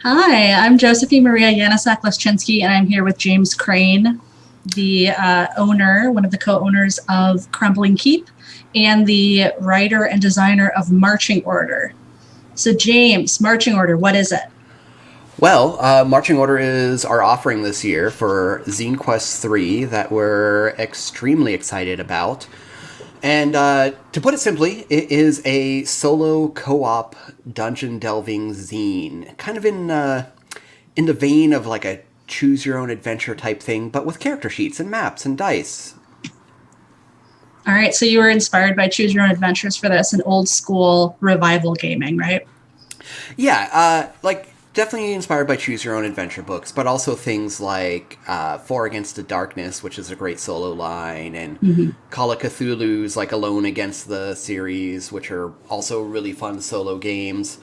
Hi, I'm Josephine Maria Yanasak-Leszczynski, and I'm here with James Crane, the owner, one of the co-owners of Crumbling Keep, and the writer and designer of Marching Order. So James, Marching Order, what is it? Well, Marching Order is our offering this year for Zine Quest 3 that we're extremely excited about. And to put it simply, it is a solo co-op dungeon delving zine, kind of in the vein of like a choose your own adventure type thing, but with character sheets and maps and dice. All right, so you were inspired by Choose Your Own Adventures for this, an old school revival gaming, right? Yeah, like definitely inspired by choose your own adventure books, but also things like Four Against the Darkness, which is a great solo line, and Mm-hmm. Call of Cthulhu's like Alone Against the series, which are also really fun solo games.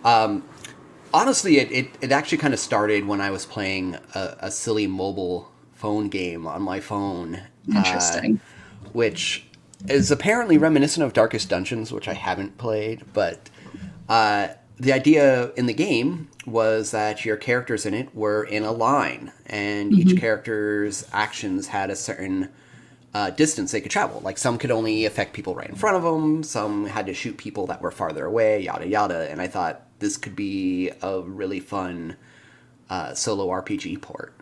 Honestly, it actually kind of started when I was playing a silly mobile phone game on my phone, Interesting. which is apparently reminiscent of Darkest Dungeons, which I haven't played, but the idea in the game was that your characters in it were in a line, and each Mm-hmm. character's actions had a certain distance they could travel. Like some could only affect people right in front of them, some had to shoot people that were farther away, yada yada. And I thought this could be a really fun solo RPG port.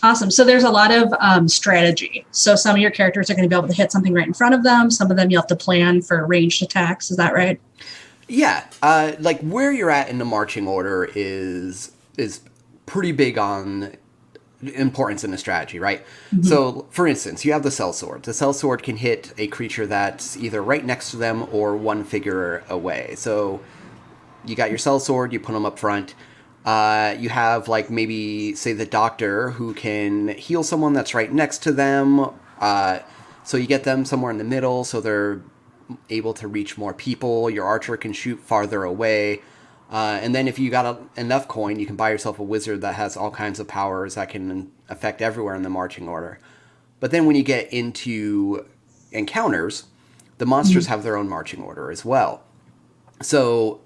Awesome. So there's a lot of strategy. So some of your characters are going to be able to hit something right in front of them. Some of them you'll have to plan for ranged attacks. Is that right? Yeah, like where you're at in the marching order is pretty big on importance in the strategy, right? Mm-hmm. So, for instance, you have the cell sword. The cell sword can hit a creature that's either right next to them or one figure away. So, you got your cell sword, you put them up front. You have, like, maybe, say, the doctor who can heal someone that's right next to them. So, you get them somewhere in the middle so they're able to reach more people. Your archer can shoot farther away. And then if you got enough coin, you can buy yourself a wizard that has all kinds of powers that can affect everywhere in the marching order. But then when you get into encounters, the monsters Mm-hmm. have their own marching order as well. So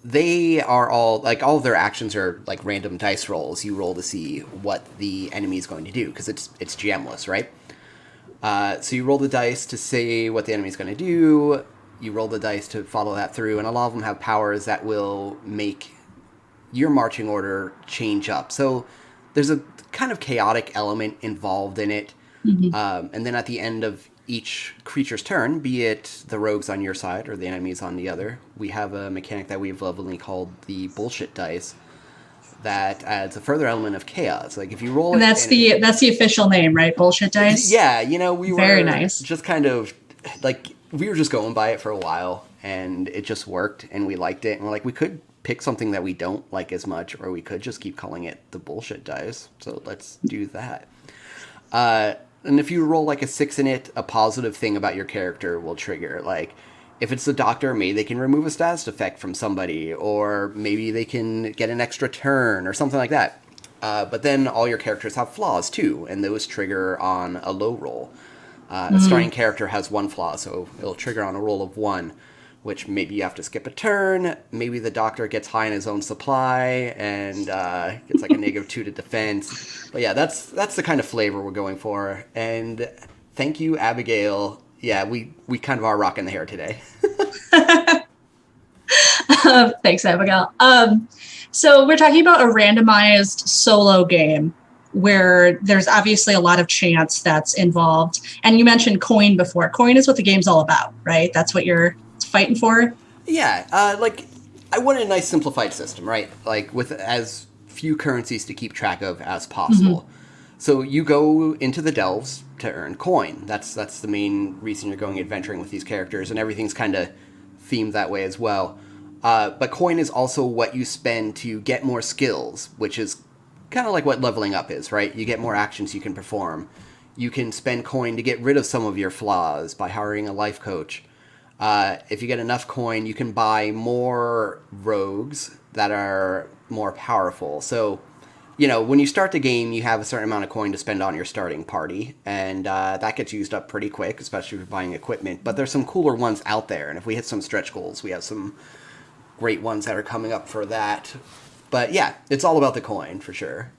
they are all like all of their actions are like random dice rolls. You roll to see what the enemy is going to do because it's GMless, right? So you roll the dice to say what the enemy's going to do. You roll the dice to follow that through, and a lot of them have powers that will make your marching order change up. So there's a kind of chaotic element involved in it. Mm-hmm. And then at the end of each creature's turn, be it the rogues on your side or the enemies on the other, we have a mechanic that we've lovingly called the bullshit dice that adds a further element of chaos. Like if you roll And it, that's the official name, right? Bullshit dice. yeah, you know, we Very were nice. just kind of like we were just going by it for a while, and it just worked, and we liked it, and we're like, we could pick something that we don't like as much, or we could just keep calling it the bullshit dice. So let's do that. And if you roll like a 6 in it, a positive thing about your character will trigger. Like if it's the doctor, maybe they can remove a status effect from somebody, or maybe they can get an extra turn or something like that. But then all your characters have flaws too, and those trigger on a low roll. A starting character has one flaw, so it'll trigger on a roll of 1, which maybe you have to skip a turn. Maybe the doctor gets high in his own supply and gets like a -2 to defense. But yeah, that's the kind of flavor we're going for. And thank you, Abigail. Yeah, we kind of are rocking the hair today. Thanks, Abigail. So we're talking about a randomized solo game where there's obviously a lot of chance that's involved. And you mentioned coin before. Coin is what the game's all about, right? That's what you're fighting for. Yeah, like I wanted a nice simplified system, right? Like with as few currencies to keep track of as Mm-hmm. possible. So you go into the delves to earn coin. That's the main reason you're going adventuring with these characters, and everything's kind of themed that way as well. But coin is also what you spend to get more skills, which is kind of like what leveling up is, right? You get more actions you can perform. You can spend coin to get rid of some of your flaws by hiring a life coach. If you get enough coin, you can buy more rogues that are more powerful. So, you know, when you start the game, you have a certain amount of coin to spend on your starting party, and that gets used up pretty quick, especially if you're buying equipment. But there's some cooler ones out there, and if we hit some stretch goals, we have some great ones that are coming up for that. But yeah, it's all about the coin for sure.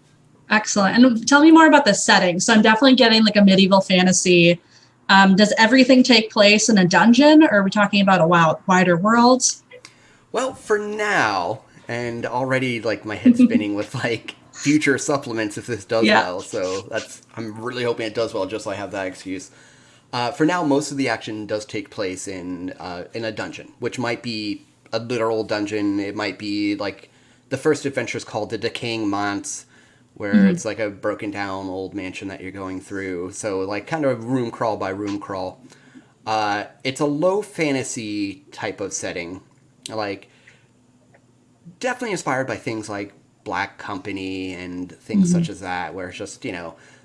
Excellent. And tell me more about the setting. So I'm definitely getting like a medieval fantasy. Does everything take place in a dungeon, or are we talking about a wider world? Well, for now, and already like my head's spinning with like future supplements if this does well. So I'm really hoping it does well, just so I have that excuse. For now, most of the action does take place in a dungeon, which might be a literal dungeon. It might be like the first adventure is called the Decaying Manse, where it's like a broken down old mansion that you're going through. So like kind of room crawl by room crawl. It's a low fantasy type of setting, like definitely inspired by things like Black Company and things such as that, where it's just,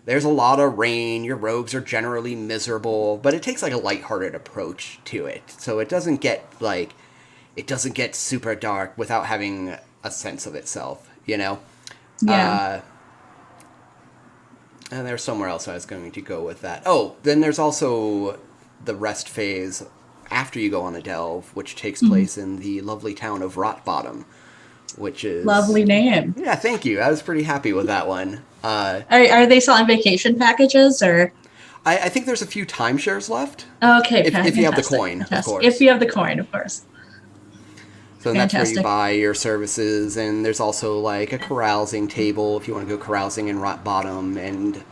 there's a lot of rain, your rogues are generally miserable, but it takes like a lighthearted approach to it. So it doesn't get super dark without having a sense of itself, Yeah. And there's somewhere else I was going to go with that. Oh, then there's also the rest phase after you go on a delve, which takes place in the lovely town of Rot Bottom, which is... Lovely name. Yeah, thank you. I was pretty happy with that one. Are they selling vacation packages, or? I think there's a few timeshares left. Okay, if you have the coin, of course. If you have the coin, of course. So that's where you buy your services, and there's also like a carousing table if you want to go carousing in Rot Bottom, and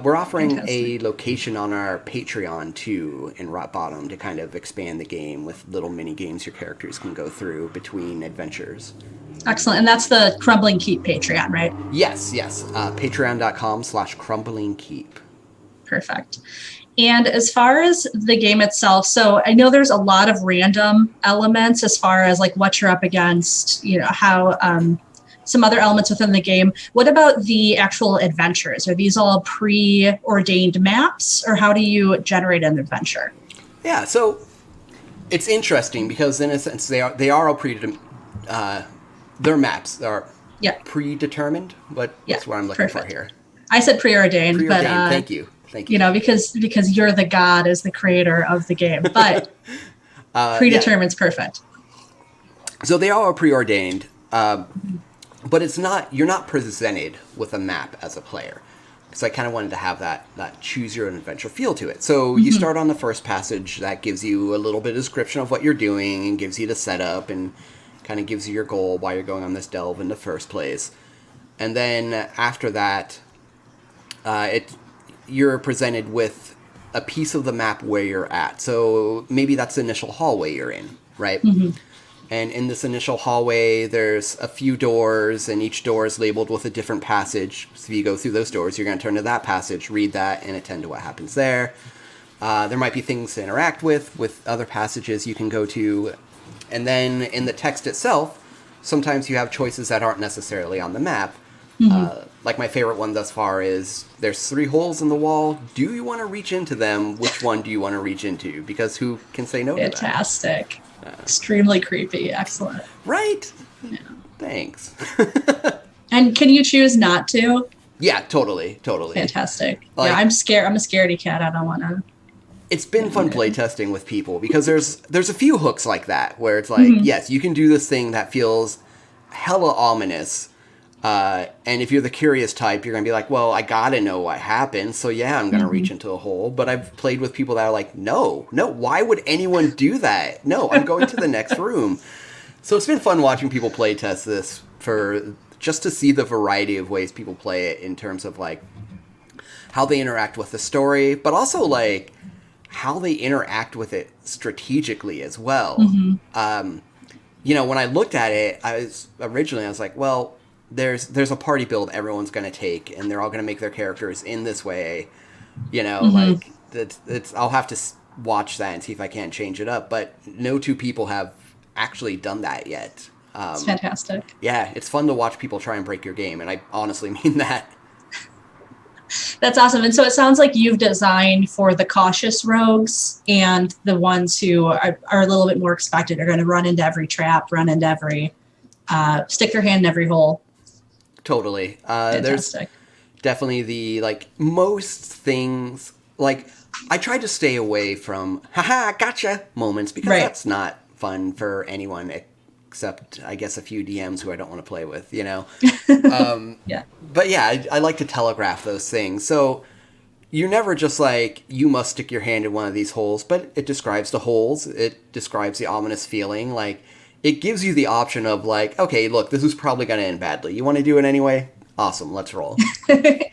we're offering a location on our Patreon too in Rot Bottom to kind of expand the game with little mini games your characters can go through between adventures. Excellent. And that's the Crumbling Keep Patreon, right? Yes. Patreon.com/crumblingkeep. Perfect. And as far as the game itself, so I know there's a lot of random elements as far as like what you're up against, how some other elements within the game. What about the actual adventures? Are these all preordained maps, or how do you generate an adventure? Yeah, so it's interesting because in a sense they are all their maps are predetermined, but that's what I'm looking for here. I said preordained, but thank you. Because you're the god as the creator of the game, but predetermined's perfect. So they all are preordained, but you're not presented with a map as a player. Because I kind of wanted to have that choose your own adventure feel to it. So you start on the first passage that gives you a little bit of description of what you're doing and gives you the setup and kind of gives you your goal why you're going on this delve in the first place. And then after that, you're presented with a piece of the map where you're at. So maybe that's the initial hallway you're in, right? And in this initial hallway, there's a few doors, and each door is labeled with a different passage. So if you go through those doors, you're going to turn to that passage, read that, and attend to what happens there. There might be things to interact with other passages you can go to. And then in the text itself, sometimes you have choices that aren't necessarily on the map. Like my favorite one thus far is, there's 3 holes in the wall. Do you want to reach into them? Which one do you want to reach into? Because who can say no to that? Fantastic. Extremely creepy. Excellent. Right? Yeah. Thanks. And can you choose not to? Yeah, totally. Fantastic. I'm scared. I'm a scaredy cat. I don't want to. It's been fun playtesting with people because there's a few hooks like that where it's like, yes, you can do this thing that feels hella ominous. And if you're the curious type, you're going to be like, well, I got to know what happened. So yeah, I'm going to reach into a hole. But I've played with people that are like, no, why would anyone do that? No, I'm going to the next room. So it's been fun watching people play test this just to see the variety of ways people play it in terms of like how they interact with the story, but also like how they interact with it strategically as well. When I looked at it, I was like, well, there's a party build everyone's going to take, and they're all going to make their characters in this way, like I'll have to watch that and see if I can't change it up. But no two people have actually done that yet. It's fantastic. Yeah, it's fun to watch people try and break your game, and I honestly mean that. That's awesome. And so it sounds like you've designed for the cautious rogues and the ones who are a little bit more expected, are going to run into every trap, run into every, stick their hand in every hole. Totally. Fantastic. There's definitely the, like, most things, like, I try to stay away from, haha, gotcha moments, because that's not fun for anyone except I guess a few DMs who I don't want to play with, you know? Yeah. But yeah, I like to telegraph those things. So you're never just like, you must stick your hand in one of these holes, but it describes the holes. It describes the ominous feeling. Like, it gives you the option of like, okay, look, this is probably going to end badly. You want to do it anyway? Awesome, let's roll.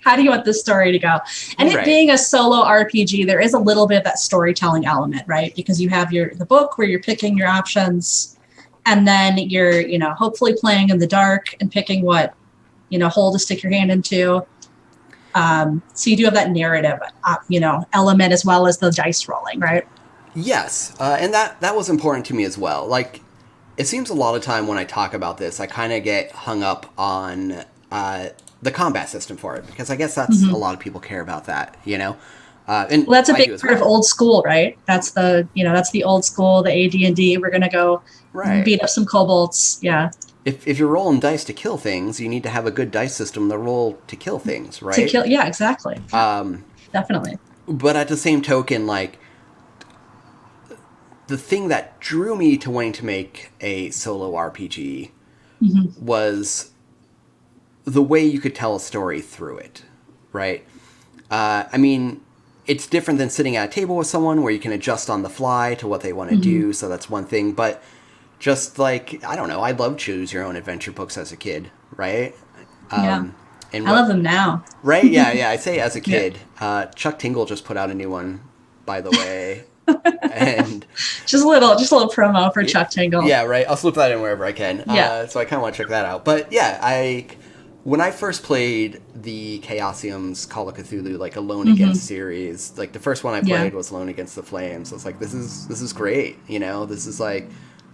How do you want this story to go? And it being a solo RPG, there is a little bit of that storytelling element, right? Because you have the book where you're picking your options, and then you're, hopefully playing in the dark and picking what, hole to stick your hand into. So you do have that narrative, element as well as the dice rolling, right? Yes, and that was important to me as well. Like, it seems a lot of time when I talk about this, I kind of get hung up on the combat system for it, because I guess that's a lot of people care about that, And that's a big part of old school, right? That's the old school, the AD&D. We're gonna go beat up some kobolds. Yeah. If you're rolling dice to kill things, you need to have a good dice system to roll to kill things, right? Yeah, exactly. Definitely. But at the same token, like, the thing that drew me to wanting to make a solo RPG was the way you could tell a story through it, right? I mean, it's different than sitting at a table with someone where you can adjust on the fly to what they want to do, so that's one thing. But just like, I don't know, I loved Choose Your Own Adventure books as a kid, right? And I love them now. Right? Yeah, I say as a kid. Chuck Tingle just put out a new one, by the way. And just a little promo for Chuck Tingle. Yeah, right. I'll slip that in wherever I can. So I kind of want to check that out. But yeah, when I first played the Chaosium's Call of Cthulhu, like Alone Against series, like the first one I played was Alone Against the Flames. I was like, this is great. This is like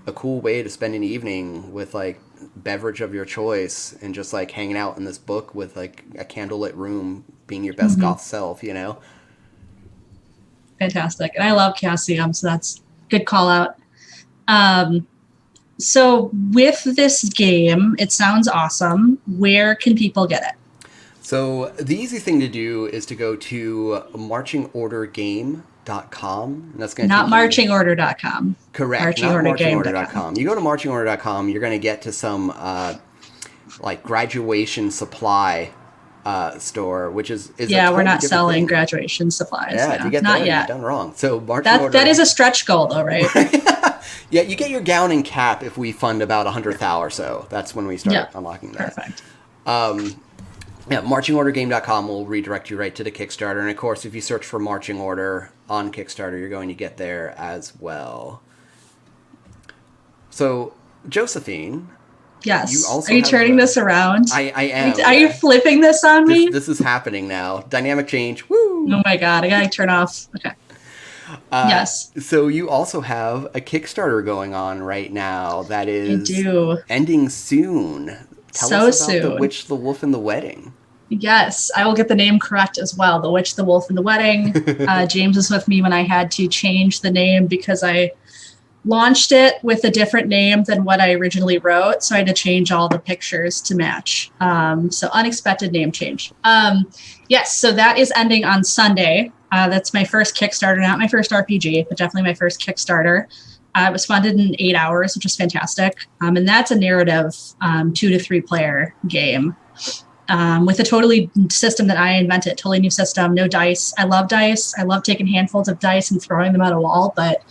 a cool way to spend an evening with like beverage of your choice and just like hanging out in this book with like a candlelit room, being your best goth self, Fantastic. And I love Chaosium, so that's good call out. So with this game, it sounds awesome. Where can people get it? So the easy thing to do is to go to marchingordergame.com. And that's going to not marchingorder.com. Correct. Not marchingorder.com. You go to marchingorder.com, you're going to get to some like graduation supply store, which is we're not selling graduation supplies. Yeah, if you get not there, yet. you've done wrong. So that is a stretch goal, though, right? Yeah, you get your gown and cap if we fund about 100th hour, so that's when we start unlocking that. Perfect. Marchingordergame.com will redirect you right to the Kickstarter, and of course, if you search for Marching Order on Kickstarter, you're going to get there as well. So, Josephine. Yes. Are you turning this around? I am. Are you flipping this on me? This is happening now. Dynamic change. Woo! Oh my God. I gotta turn off. Okay. Yes. So you also have a Kickstarter going on right now that is ending soon. Tell us about The Witch, the Wolf, and the Wedding. Yes, I will get the name correct as well. The Witch, the Wolf, and the Wedding. James was with me when I had to change the name because I launched it with a different name than what I originally wrote. So I had to change all the pictures to match. So unexpected name change. Yes, so that is ending on Sunday. That's my first Kickstarter, not my first RPG, but definitely my first Kickstarter. It was funded in 8 hours, which is fantastic. And that's a narrative 2 to 3 player game with a totally system that I invented, totally new system, no dice. I love dice. I love taking handfuls of dice and throwing them at a wall, but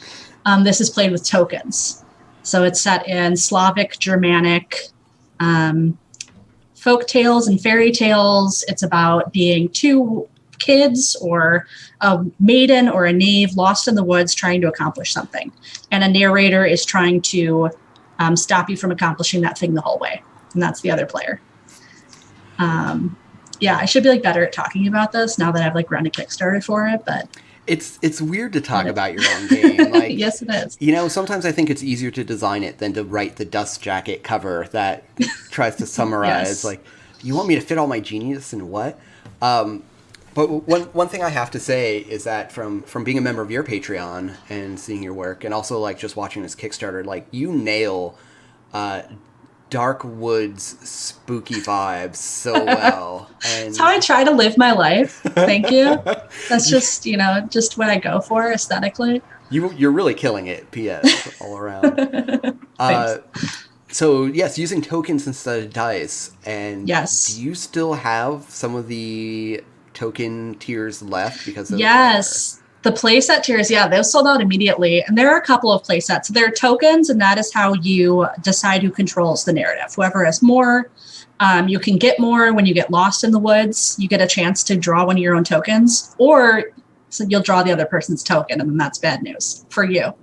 this is played with tokens. So it's set in Slavic, Germanic, folk tales and fairy tales. It's about being 2 kids or a maiden or a knave lost in the woods trying to accomplish something. And a narrator is trying to stop you from accomplishing that thing the whole way. And that's the other player. I should be better at talking about this now that I've run a Kickstarter for it, but it's weird to talk about your own game. Yes, it is. Sometimes I think it's easier to design it than to write the dust jacket cover that tries to summarize you want me to fit all my genius in what? But one thing I have to say is that from being a member of your Patreon and seeing your work, and also just watching this Kickstarter, you nail dark woods spooky vibes so well. And that's how I try to live my life. Thank you. That's just just what I go for aesthetically. You're really killing it. P.S. all around. So yes, using tokens instead of dice. And Yes. do you still have some of the token tiers left? Because those Yes. The playset tiers, yeah, those sold out immediately. And there are a couple of playsets. So there are tokens, and that is how you decide who controls the narrative. Whoever has more, you can get more when you get lost in the woods. You get a chance to draw one of your own tokens, or so you'll draw the other person's token, and then that's bad news for you.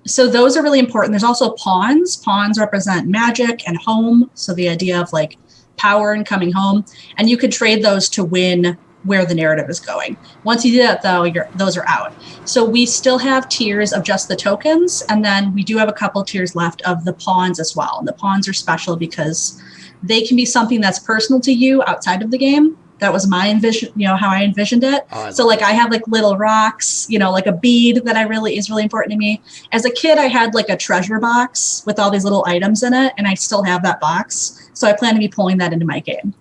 So those are really important. There's also pawns. Pawns represent magic and home. So the idea of like power and coming home. And you could trade those to win where the narrative is going. Once you do that, though, those are out. So we still have tiers of just the tokens. And then we do have a couple tiers left of the pawns as well. And the pawns are special because they can be something that's personal to you outside of the game. That was my envision, how I envisioned it. So like I have like little rocks, like a bead that is really important to me. As a kid, I had like a treasure box with all these little items in it, and I still have that box. So I plan to be pulling that into my game.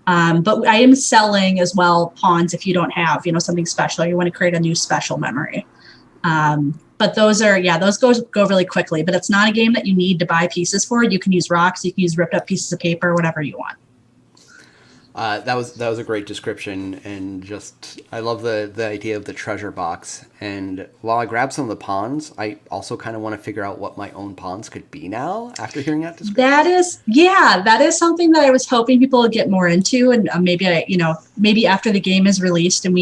But I am selling as well pawns if you don't have, something special. You want to create a new special memory. But those go really quickly. But it's not a game that you need to buy pieces for. You can use rocks, you can use ripped up pieces of paper, whatever you want. That was a great description, and just I love the idea of the treasure box. And while I grab some of the pawns, I also kind of want to figure out what my own pawns could be now after hearing that description. That is something that I was hoping people would get more into, and maybe after the game is released and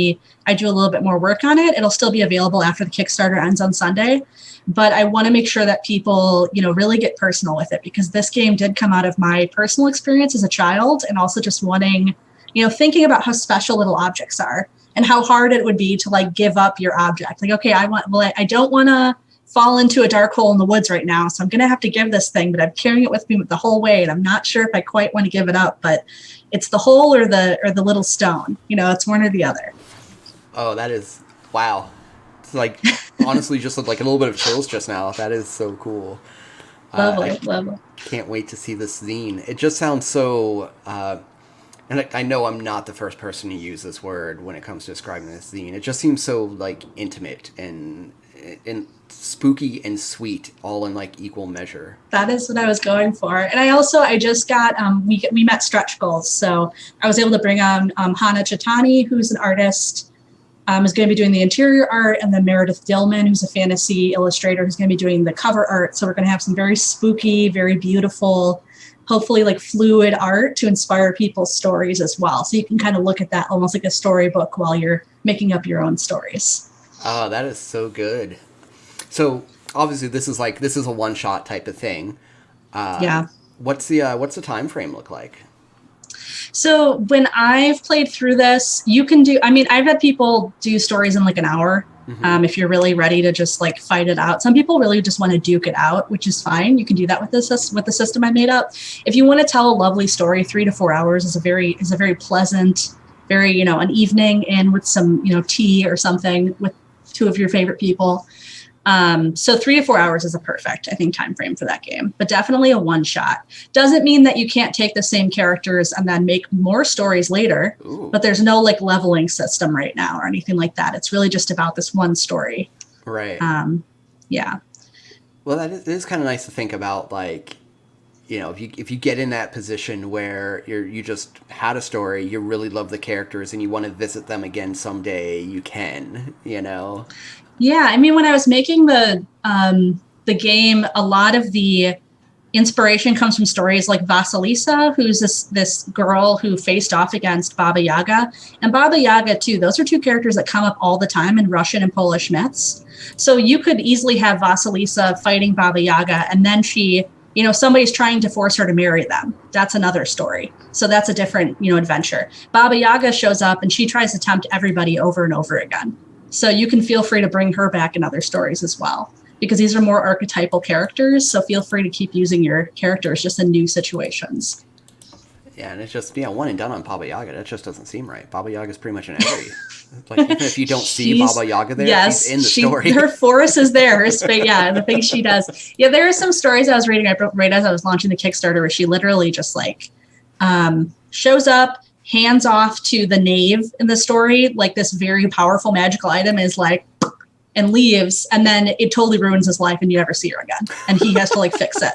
I do a little bit more work on it, it'll still be available after the Kickstarter ends on Sunday. But I want to make sure that people, really get personal with it, because this game did come out of my personal experience as a child, and also just wanting, thinking about how special little objects are and how hard it would be to like give up your object. Like, okay, I don't want to fall into a dark hole in the woods right now, so I'm going to have to give this thing, but I'm carrying it with me the whole way, and I'm not sure if I quite want to give it up, but it's the hole or the little stone. It's one or the other. Oh, that is, wow. It's like, honestly, just like a little bit of chills just now. That is so cool. Lovely. Can't wait to see this zine. It just sounds so, and I know I'm not the first person to use this word when it comes to describing this zine. It just seems so like intimate and spooky and sweet, all in like equal measure. That is what I was going for. And I just got, we met stretch goals. So I was able to bring on Hannah Chitani, who's an artist, is going to be doing the interior art, and then Meredith Dillman, who's a fantasy illustrator, who's going to be doing the cover art. So we're going to have some very spooky, very beautiful, hopefully like fluid art to inspire people's stories as well. So you can kind of look at that almost like a storybook while you're making up your own stories. Oh, that is so good. So obviously this is a one-shot type of thing. Yeah. What's the time frame look like? So when I've played through this, I've had people do stories in like an hour. Mm-hmm. If you're really ready to just like fight it out. Some people really just want to duke it out, which is fine. You can do that with the system I made up. If you want to tell a lovely story, 3 to 4 hours is a very pleasant, very, an evening in with some, tea or something with 2 of your favorite people. So 3 to 4 hours is a perfect, I think, time frame for that game, but definitely a one shot. Doesn't mean that you can't take the same characters and then make more stories later. Ooh. But there's no like leveling system right now or anything like that. It's really just about this one story. Right. Yeah. Well, it is kind of nice to think about, like, if you get in that position where you just had a story, you really love the characters and you want to visit them again someday, you can, Yeah, I mean, when I was making the game, a lot of the inspiration comes from stories like Vasilisa, who's this girl who faced off against Baba Yaga. And Baba Yaga, too, those are 2 characters that come up all the time in Russian and Polish myths. So you could easily have Vasilisa fighting Baba Yaga, and then she, somebody's trying to force her to marry them. That's another story. So that's a different, adventure. Baba Yaga shows up, and she tries to tempt everybody over and over again. So you can feel free to bring her back in other stories as well, because these are more archetypal characters. So feel free to keep using your characters just in new situations. Yeah, and it's just, one and done on Baba Yaga. That just doesn't seem right. Baba Yaga's pretty much in every, like, even if you don't see Baba Yaga there, yes, she's in the story. Her force is there. Her space, the things she does. Yeah, there are some stories I was reading right as I was launching the Kickstarter where she literally just like shows up, hands off to the knave in the story, like this very powerful magical item is like, and leaves, and then it totally ruins his life and you never see her again. And he has to like fix it.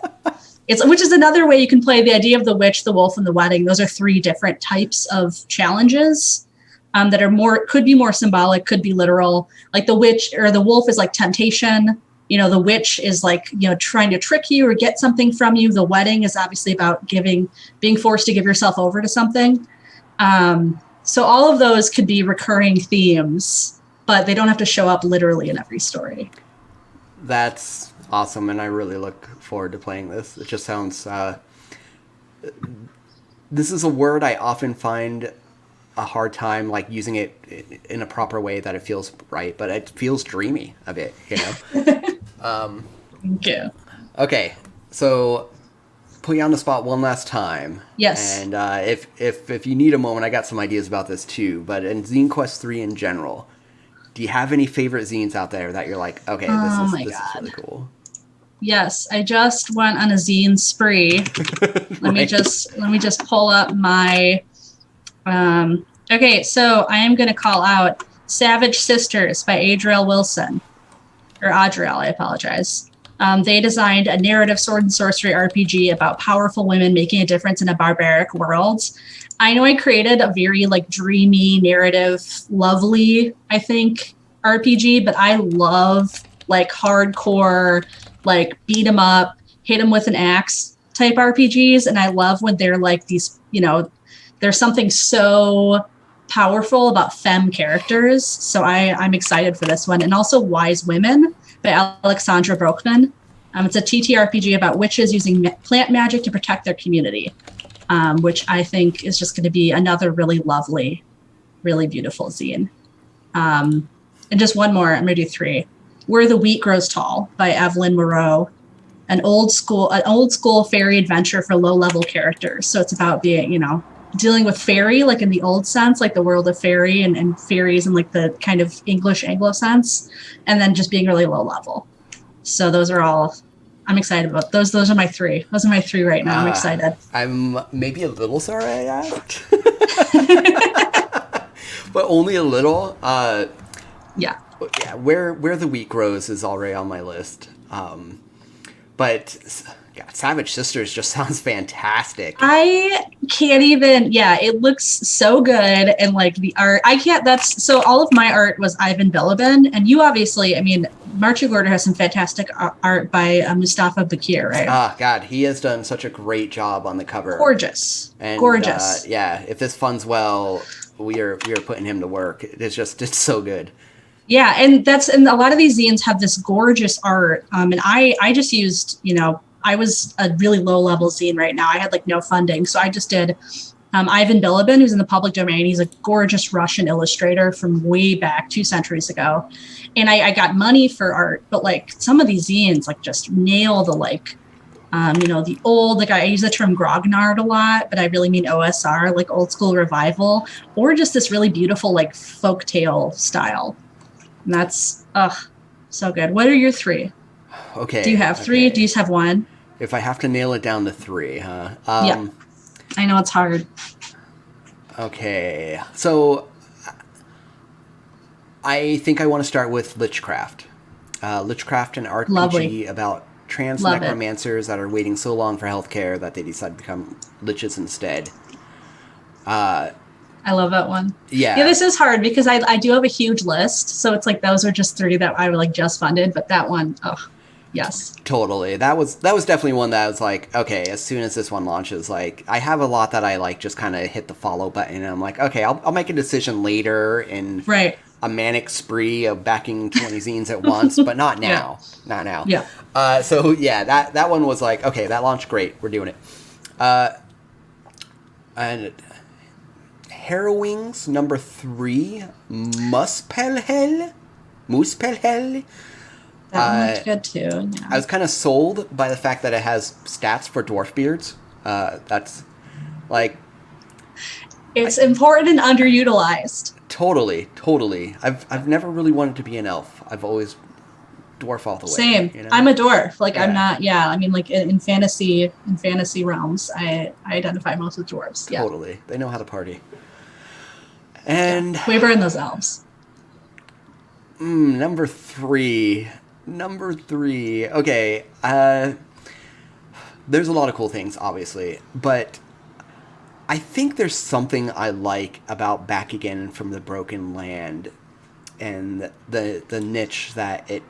Which is another way you can play the idea of the witch, the wolf, and the wedding. Those are 3 different types of challenges that are could be more symbolic, could be literal. Like the witch or the wolf is like temptation. The witch is like, trying to trick you or get something from you. The wedding is obviously about being forced to give yourself over to something. So all of those could be recurring themes, but they don't have to show up literally in every story. That's awesome, and I really look forward to playing this. It just sounds... this is a word I often find a hard time like using it in a proper way that it feels right, but it feels dreamy a bit, Thank you. Okay, so put you on the spot one last time. Yes. And if you need a moment, I got some ideas about this too. But in Zine Quest 3 in general, do you have any favorite zines out there that you're like, okay, this is really cool? Yes, I just went on a zine spree. Let me just pull up my. Okay, so I am going to call out Savage Sisters by Adriel Wilson. Or Adriel, I apologize. They designed a narrative sword and sorcery RPG about powerful women making a difference in a barbaric world. I know I created a very like dreamy, narrative, lovely, I think, RPG, but I love like hardcore, like beat 'em up, hit 'em with an axe type RPGs. And I love when they're like these, there's something so powerful about femme characters. So I'm excited for this one. And also Wise Women by Alexandra Brockman. It's a TTRPG about witches using plant magic to protect their community, which I think is just going to be another really lovely, really beautiful zine. And just one more, I'm going to do 3. Where the Wheat Grows Tall by Evelyn Moreau. An old school fairy adventure for low-level characters. So it's about being, dealing with fairy, like in the old sense, like the world of fairy and fairies in like the kind of English Anglo sense, and then just being really low level. So those are all, I'm excited about those. Those are my 3. Those are my 3 right now. I'm excited. I'm maybe a little sorry I asked, but only a little. Yeah. Where the Wheat Grows is already on my list. But God, Savage Sisters just sounds fantastic. I can't even, it looks so good. And like the art, so all of my art was Ivan Bilibin. And you obviously, Marching Order has some fantastic art by Mustafa Bakir, right? God, he has done such a great job on the cover. Gorgeous. And, gorgeous. If this funds well, we are putting him to work. It's so good. Yeah, and a lot of these zines have this gorgeous art. And I just used, I was a really low level zine right now. I had like no funding. So I just did Ivan Bilibin, who's in the public domain. He's a gorgeous Russian illustrator from way back 2 centuries ago. And I got money for art, but like some of these zines like just nail the like, the old, like I use the term grognard a lot, but I really mean OSR, like old school revival, or just this really beautiful like folktale style. And that's, so good. What are your 3? Okay. Do you have 3? Do you just have 1? If I have to nail it down to 3, huh? Yeah. I know it's hard. Okay. So I think I want to start with Lichcraft. Lichcraft, an RPG about trans necromancers that are waiting so long for healthcare that they decide to become liches instead. I love that one. Yeah. Yeah, this is hard because I do have a huge list. So it's like those are just 3 that I like just funded, but that one, yes. Totally. That was definitely one that I was like, okay, as soon as this one launches, like I have a lot that I like just kind of hit the follow button and I'm like, okay, I'll make a decision later in a manic spree of backing 20 zines at once, but not now. Not now. Yeah. That one was like, okay, that launched great. We're doing it. And Harrowings number 3, Muspelhel. That one looked good too. Yeah. I was kind of sold by the fact that it has stats for dwarf beards. That's like... It's important and underutilized. Totally. I've never really wanted to be an elf. I've always dwarf all the way. Same. I'm a dwarf. Like I'm not. Yeah. I mean, like in fantasy realms, I identify most with dwarves. Yeah. Totally. They know how to party. And we burn those elves. Number three. Okay. There's a lot of cool things, obviously, but I think there's something I like about Back Again from the Broken Land, and the niche that it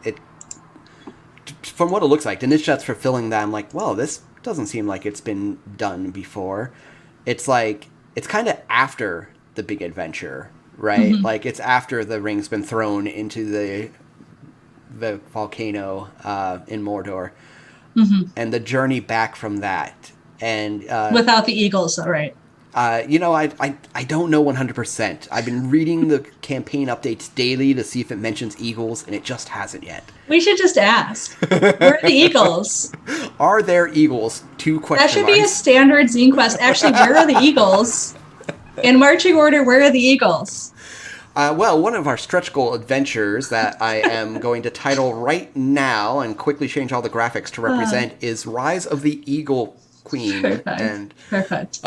from what it looks like, the niche that's fulfilling that. I'm like, well, this doesn't seem like it's been done before. It's like it's kind of after the big adventure, right? Mm-hmm. Like it's after the ring's been thrown into the volcano in Mordor, and the journey back from that. And Without the eagles, though, right? I don't know 100%. I've been reading the campaign updates daily to see if it mentions eagles, and it just hasn't yet. We should just ask. Where are the eagles? Are there eagles? 2 question That should marks. be a standard Zine Quest. Actually, where are the eagles? In marching order, where are the eagles? Well, one of our stretch goal adventures that I am going to title right now and quickly change all the graphics to represent is Rise of the Eagle Queen. Perfect. And Perfect.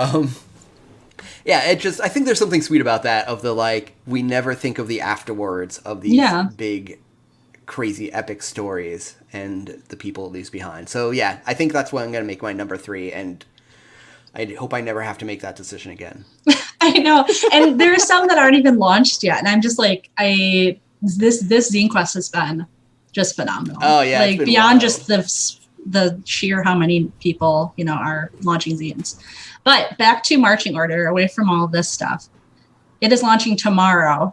yeah, I think there's something sweet about that, of the, like, we never think of the afterwards of these big, crazy, epic stories and the people it leaves behind. So, yeah, I think that's what I'm going to make my number 3, and I hope I never have to make that decision again. I know. And there are some that aren't even launched yet. And I'm just like, this Zine Quest has been just phenomenal. Oh, yeah. Like, beyond just the sheer how many people, are launching zines. But back to marching order, away from all of this stuff. It is launching tomorrow.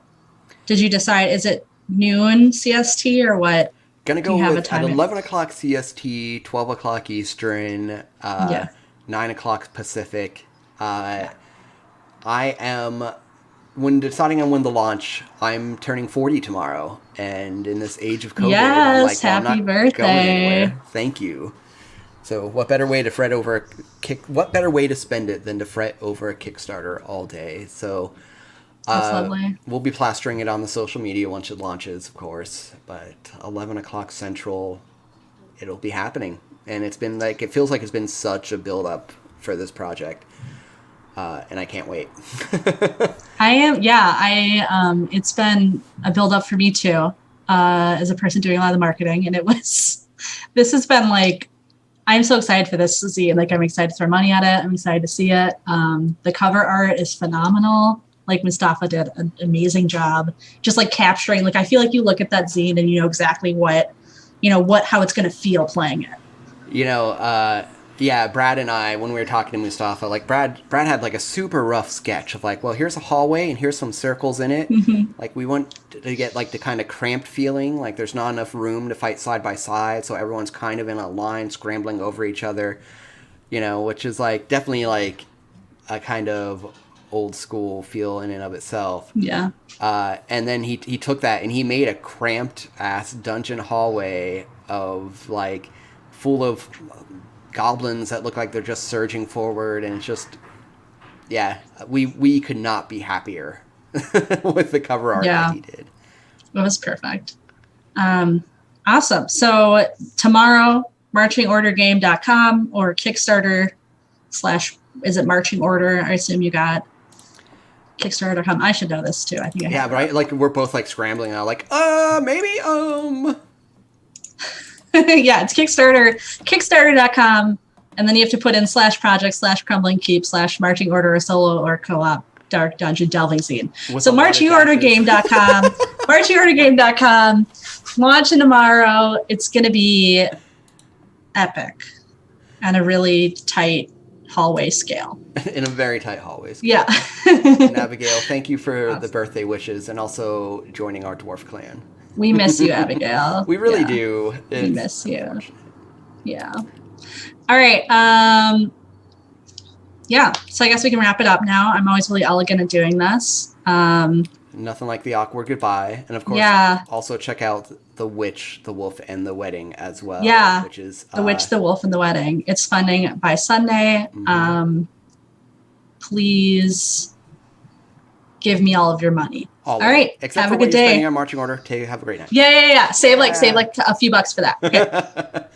Did you decide, is it noon CST or what? Gonna go with at 11 o'clock CST, 12 o'clock Eastern, 9 o'clock Pacific. When deciding on when to launch, I'm turning 40 tomorrow. And in this age of COVID, I'm like, well, happy I'm not birthday. going anywhere. Thank you. So what better way to what better way to spend it than to fret over a Kickstarter all day? So That's lovely. We'll be plastering it on the social media once it launches, of course. But 11 o'clock Central, it'll be happening. And it feels like it's been such a build up for this project. And I can't wait. It's been a build up for me too, as a person doing a lot of the marketing. And this has been like, I'm so excited for this zine. Like, I'm excited to throw money at it. I'm excited to see it. The cover art is phenomenal. Like, Mustafa did an amazing job, just like capturing, like, I feel like you look at that zine and you know exactly how it's going to feel playing it. Yeah, Brad and I, when we were talking to Mustafa, like Brad had like a super rough sketch of like, well, here's a hallway and here's some circles in it. Mm-hmm. Like, we want to get like the kind of cramped feeling, like there's not enough room to fight side by side, so everyone's kind of in a line scrambling over each other, which is like definitely like a kind of old school feel in and of itself. Yeah. And then he took that and he made a cramped ass dungeon hallway of like full of goblins that look like they're just surging forward, and it's just, we could not be happier with the cover art that he did. It was perfect. Awesome. So tomorrow, marchingordergame.com or Kickstarter / is it marching order? I assume you got Kickstarter.com. I should know this too. I think I have. Right. Like, we're both like scrambling now. Like, maybe. Yeah, it's Kickstarter. Kickstarter.com, and then you have to put in /project /crumbling keep /marching order or solo or co-op dark dungeon delving scene. So marchingordergame.com. Marchingordergame.com. Launching tomorrow. It's going to be epic on a really tight hallway scale. In a very tight hallway scale. Yeah. And Abigail, thank you for the birthday wishes and also joining our dwarf clan. We miss you, Abigail. We really do. We miss you. Yeah. All right. So I guess we can wrap it up now. I'm always really elegant at doing this. Nothing like the awkward goodbye. And of course, also check out The Witch, The Wolf, and The Wedding as well. Yeah. Which is The Witch, The Wolf, and The Wedding. It's funding by Sunday. Mm-hmm. Please give me all of your money. All right. Except have for a good day. Spending on marching order. Have a great night. Yeah. Save like a few bucks for that. Okay.